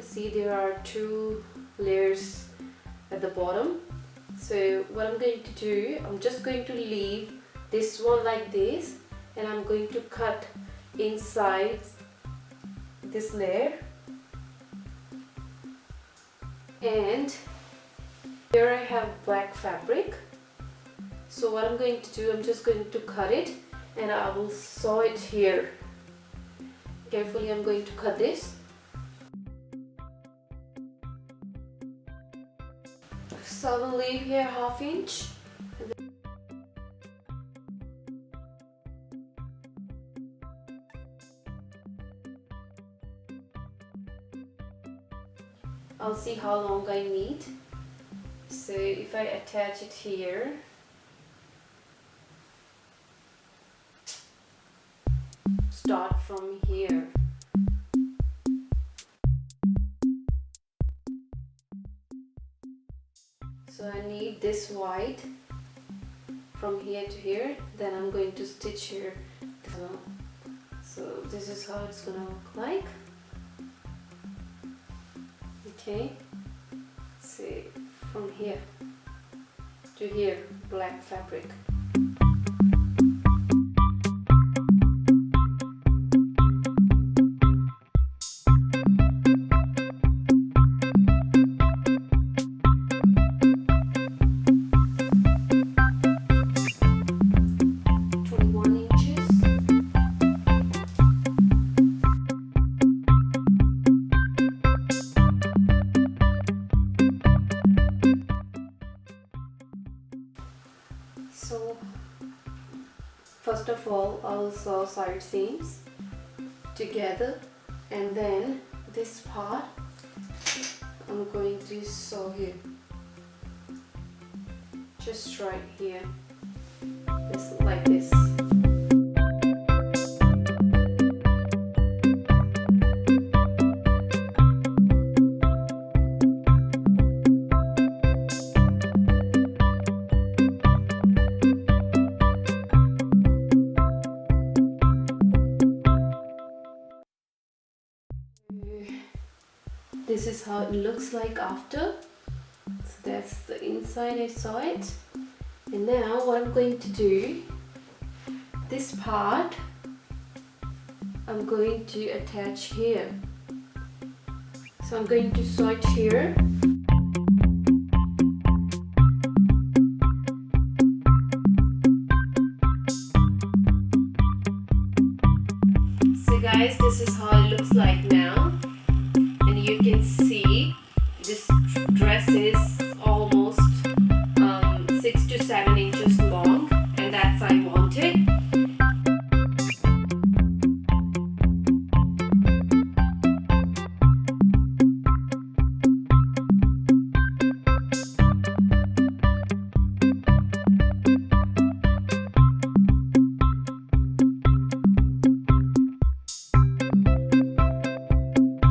see there are two layers at the bottom. So what I'm going to do, I'm just going to leave this one like this, and I'm going to cut inside this layer. And here I have black fabric. So what I'm going to do, I'm just going to cut it and I will sew it here. Carefully I'm going to cut this. So I will leave here 1/2 inch. I'll see how long I need. So if I attach it here, start from here. So I need this white from here to here, then I'm going to stitch here. So this is how it's gonna look like. Okay, see, from here to here, black fabric. So first of all, I'll sew side seams together, and then this part I'm going to sew here, just right here, just like this. This is how it looks like after. So that's the inside, I saw it. And now what I'm going to do, this part I'm going to attach here. So I'm going to sew it here. So guys, this is how it looks like now. You can see this dress is